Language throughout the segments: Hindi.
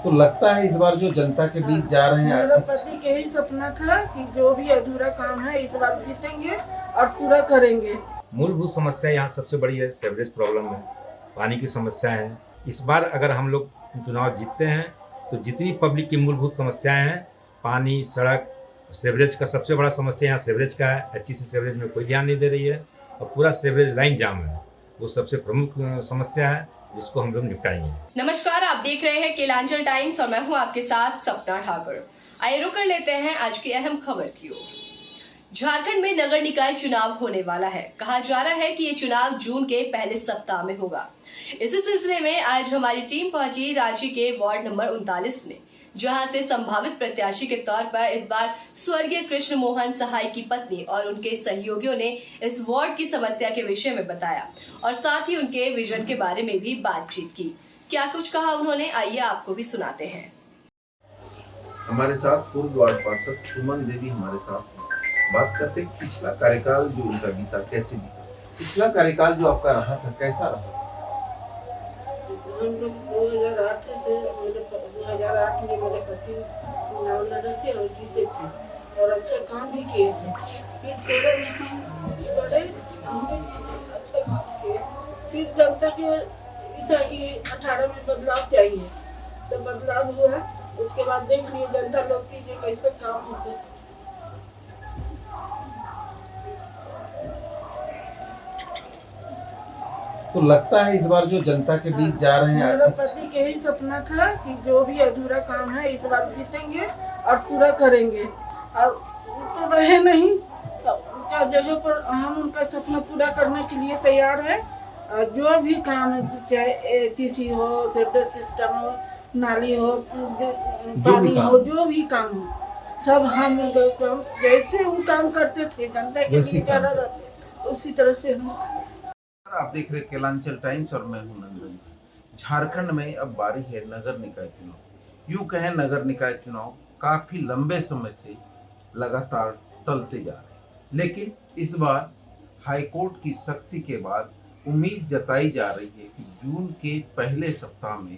तो लगता है इस बार जो जनता के बीच जा रहे हैं, मेरा पति के ही सपना था कि जो भी अधूरा काम है इस बार जीतेंगे और पूरा करेंगे। मूलभूत समस्या यहाँ सबसे बड़ी है, सीवरेज प्रॉब्लम है, पानी की समस्या है। इस बार अगर हम लोग चुनाव जीतते हैं तो जितनी पब्लिक की मूलभूत समस्याएं हैं, पानी, सड़क, सीवरेज का सबसे बड़ा समस्या यहाँ सीवरेज का है। एचईसी सीवरेज में कोई ध्यान नहीं दे रही है और पूरा सीवरेज लाइन जाम है, वो सबसे प्रमुख समस्या है जिसको हम लोग निपटाएंगे। नमस्कार, आप देख रहे हैं केलांचल टाइम्स और मैं हूं आपके साथ सपना ठाकुर। आइए रुक कर लेते हैं आज की अहम खबर की ओर। झारखंड में नगर निकाय चुनाव होने वाला है। कहा जा रहा है कि ये चुनाव जून के पहले सप्ताह में होगा। इसी सिलसिले में आज हमारी टीम पहुंची रांची के वार्ड नंबर 39 में, जहां से संभावित प्रत्याशी के तौर पर इस बार स्वर्गीय कृष्ण मोहन सहाय की पत्नी और उनके सहयोगियों ने इस वार्ड की समस्या के विषय में बताया और साथ ही उनके विजन के बारे में भी बातचीत की। क्या कुछ कहा उन्होंने, आइए आपको भी सुनाते हैं। हमारे साथ पूर्व वार्ड पार्षद सुमन देवी हमारे साथ हैं। बात करते हैं पिछला कार्यकाल जो उनका बीता, कैसे बीता? पिछला कार्यकाल जो आपका रहा था कैसा रहा? हम लोग 2008 में मेरे पति चुनाव लड़े थे और जीते थे और अच्छा काम भी किए थे। फिर 13 में हम बड़े, हमने अच्छा काम किए। फिर जनता के था कि 18 में बदलाव चाहिए, तो बदलाव हुआ। उसके बाद देख लिए जनता लोग की जो कैसे काम होते। तो लगता है इस बार जो जनता के बीच जा रहे हैं, मेरा पति के ही सपना था कि जो भी अधूरा काम है इस बार जीतेंगे और पूरा करेंगे, और तो रहे नहीं उनका जगह पर हम उनका सपना पूरा करने के लिए तैयार है। और जो भी काम है, चाहे एचईसी हो, सेप्टिक सिस्टम हो, नाली हो, पानी हो, जो भी काम हो, सब हम काम जैसे वो काम करते थे जनता के लिए कर रहे थे, उसी तरह से हम। आप देख रहे केलांचल टाइम्स और मैं हूं नंदन। झारखंड में अब बारी है नगर निकाय चुनाव। यूं कहें नगर निकाय चुनाव काफी लंबे समय से लगातार टलते जा रहे हैं, लेकिन इस बार हाईकोर्ट की सख्ती के बाद उम्मीद जताई जा रही है कि जून के पहले सप्ताह में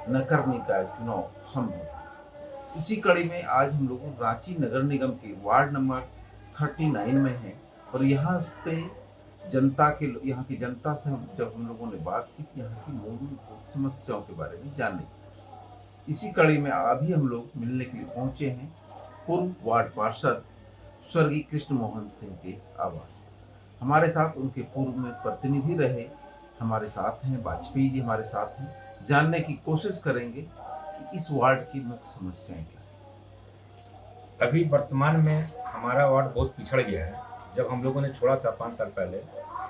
नगर निकाय चुनाव संभव है। इसी कड़ी में आज हम लोग रांची नगर निगम के वार्ड नंबर 39 में हैं और यहाँ की जनता से जब हम लोगों ने बात की, यहाँ की मूलभूत समस्याओं के बारे में जानने की कोशिश। इसी कड़ी में अभी हम लोग मिलने के लिए पहुंचे हैं पूर्व वार्ड पार्षद स्वर्गीय कृष्ण मोहन सिंह के आवास में। हमारे साथ उनके पूर्व में प्रतिनिधि रहे हमारे साथ हैं, वाजपेयी जी हमारे साथ हैं। जानने की कोशिश करेंगे कि इस वार्ड की मुख्य समस्याएं क्या है। अभी वर्तमान में हमारा वार्ड बहुत पिछड़ गया है। जब हम लोगों ने छोड़ा था 5 साल पहले,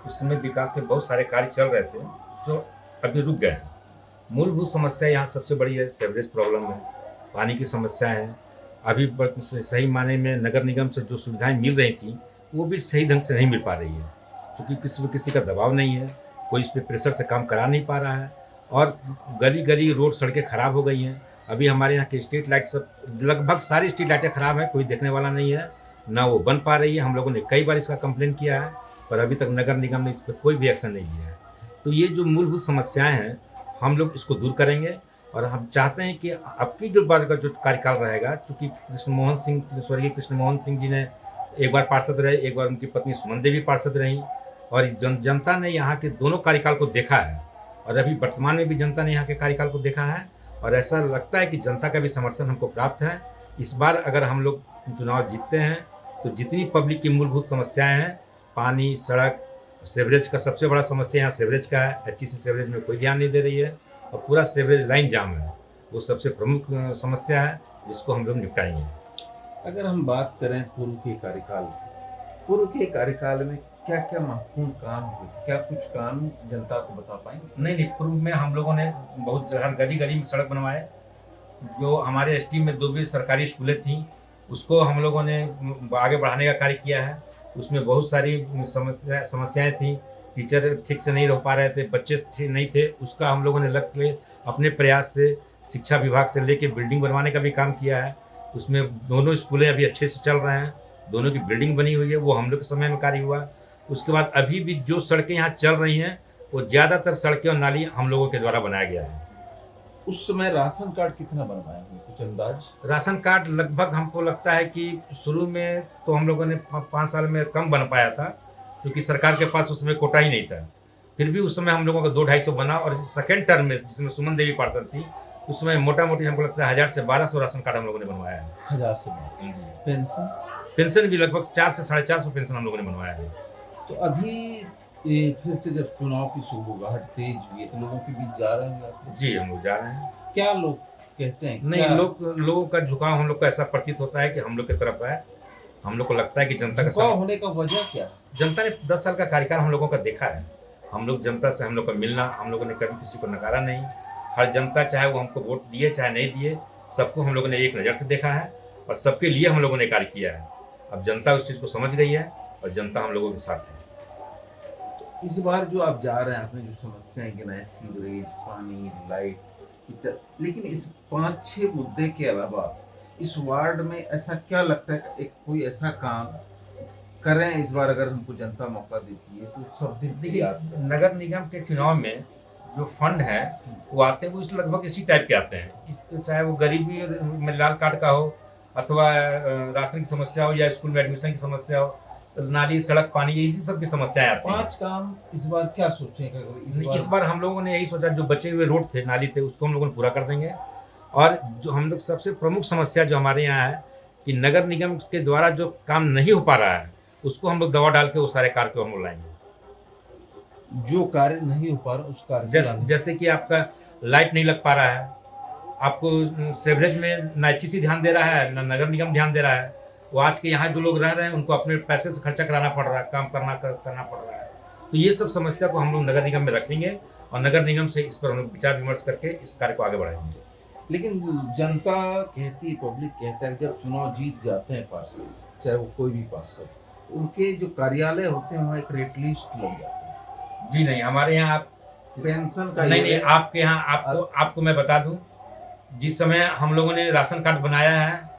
उस समय विकास के बहुत सारे कार्य चल रहे थे जो अभी रुक गए हैं। मूलभूत समस्या यहाँ सबसे बड़ी है, सीवरेज प्रॉब्लम है, पानी की समस्या है। अभी सही माने में नगर निगम से जो सुविधाएं मिल रही थी वो भी सही ढंग से नहीं मिल पा रही है, क्योंकि किसी का दबाव नहीं है, कोई इस पर प्रेशर से काम करा नहीं पा रहा है और गली गली रोड सड़कें खराब हो गई हैं। अभी हमारे यहाँ की स्ट्रीट लाइट सब, लगभग सारी स्ट्रीट लाइटें खराब हैं, कोई देखने वाला नहीं है, ना वो बन पा रही है। हम लोगों ने कई बार इसका कंप्लेन किया है पर अभी तक नगर निगम ने इस पर कोई भी एक्शन नहीं लिया है। तो ये जो मूलभूत समस्याएं हैं हम लोग इसको दूर करेंगे और हम चाहते हैं कि अब की जो बार का जो कार्यकाल रहेगा, क्योंकि स्वर्गीय कृष्ण मोहन सिंह जी ने एक बार पार्षद रहे, एक बार उनकी पत्नी सुमन देवी पार्षद रहीं और जनता ने यहाँ के दोनों कार्यकाल को देखा है और अभी वर्तमान में भी जनता ने यहाँ के कार्यकाल को देखा है और ऐसा लगता है कि जनता का भी समर्थन हमको प्राप्त है। इस बार अगर हम लोग चुनाव जीतते हैं तो जितनी पब्लिक की मूलभूत समस्याएं हैं, पानी, सड़क, सीवरेज का सबसे बड़ा समस्या यहाँ सीवरेज का है। एचईसी सीवरेज में कोई ध्यान नहीं दे रही है और पूरा सीवरेज लाइन जाम है, वो सबसे प्रमुख समस्या है जिसको हम लोग निपटाएंगे। अगर हम बात करें पूर्व के कार्यकाल में क्या क्या महत्वपूर्ण काम हुए, क्या कुछ काम जनता को बता पाएंगे? नहीं, पूर्व में हम लोगों ने बहुत हर गली गली में सड़क बनवाए। जो हमारे एसटी में 2 भी सरकारी स्कूलें थीं उसको हम लोगों ने आगे बढ़ाने का कार्य किया है। उसमें बहुत सारी समस्याएं थीं, टीचर ठीक से नहीं रह पा रहे थे, बच्चे नहीं थे, उसका हम लोगों ने लग के अपने प्रयास से शिक्षा विभाग से लेके बिल्डिंग बनवाने का भी काम किया है। उसमें दोनों स्कूलें अभी अच्छे से चल रहे हैं, दोनों की बिल्डिंग बनी हुई है, वो हम लोग के समय में कार्य हुआ। उसके बाद अभी भी जो सड़कें यहाँ चल रही हैं वो ज़्यादातर सड़कें और नाली हम लोगों के द्वारा बनाया गया है। उस समय राशन कार्ड कितना बनवाए हुए कुछ अंदाज? राशन कार्ड लगभग हमको लगता है कि शुरू में तो हम लोगों ने 5 साल में कम बन पाया था, क्योंकि सरकार के पास उसमें कोटा ही नहीं था। फिर भी उस समय हम लोगों का 200-250 बना, और सेकेंड टर्म में जिसमें सुमन देवी पार्षद थी, उस समय मोटा मोटी हमको लगता है 1000 से 1200 राशन कार्ड हम लोगों ने बनवाया है। 1000 से 1200। पेंशन? पेंशन भी लगभग 400 से 450 पेंशन हम लोगों ने बनवाया है। तो अभी ये फिर से जब चुनाव की सुगबुगाहट तेज हुई है तो लोगों के बीच जा रहे हैं आप? जी, हम लोग जा रहे हैं। क्या लोग कहते हैं? नहीं, क्या लोगों का झुकाव हम लोग को ऐसा प्रतीत होता है कि हम लोग की तरफ है। हम लोग को लगता है कि जनता झुकाव होने का वजह क्या? जनता ने 10 साल का कार्यकाल हम लोगों का देखा है। हम लोग जनता से हम लोग का मिलना, हम लोगों ने कभी किसी को नकारा नहीं। हर जनता, चाहे वो हमको वोट दिए चाहे नहीं दिए, सबको हम लोगों ने एक नज़र से देखा है और सबके लिए हम लोगों ने कार्य किया है। अब जनता उस चीज़ को समझ गई है और जनता हम लोगों के साथ है। इस बार जो आप जा रहे हैं, आपने जो समस्याएं गिनाई, सीवरेज, पानी, लाइट, लेकिन इस 5-6 मुद्दे के अलावा इस वार्ड में ऐसा क्या लगता है कि एक कोई ऐसा काम करें इस बार, अगर हमको जनता मौका देती है तो सब दिन देखिए, नगर निगम के चुनाव में जो फंड है वो आते हैं, वो इस लगभग इसी टाइप के आते हैं। चाहे वो गरीबी में लाल कार्ड का हो, अथवा राशन की समस्या हो, या स्कूल में एडमिशन की समस्या हो, नाली, सड़क, पानी, इसी सब की समस्याएं आती हैं। 5 काम इस बार क्या सोचे? इस बार हम लोगों ने यही सोचा, जो बचे हुए रोड थे, नाली थे, उसको हम लोगों ने पूरा कर देंगे। और जो हम लोग सबसे प्रमुख समस्या जो हमारे यहाँ है कि नगर निगम के द्वारा जो काम नहीं हो पा रहा है, उसको हम लोग दवा डाल के वो सारे कार्य को हम लोग लाएंगे। जो कार्य नहीं हो पा रहा उस कार्य जैसे कि आपका लाइट नहीं लग पा रहा है, आपको सेवरेज में ना HC ध्यान दे रहा है, ना नगर निगम ध्यान दे रहा है। वो आज के यहाँ जो लोग रह रहे हैं उनको अपने पैसे से खर्चा कराना पड़ रहा है, काम करना पड़ रहा है। तो ये सब समस्या को हम लोग नगर निगम में रखेंगे और नगर निगम से इस पर हम लोग विचार विमर्श करके इस कार्य को आगे बढ़ाएंगे। लेकिन जनता कहती है, पब्लिक कहता है, जब चुनाव जीत जाते हैं पार्षद, चाहे वो कोई भी पार्षद, उनके जो कार्यालय होते हैं वहाँ एक रेट लिस्ट लग जाती है। जी नहीं, हमारे यहाँ आप पेंशन का नहीं, आपके यहाँ आपको मैं बता दूं, जिस समय हम लोगों ने राशन कार्ड बनाया है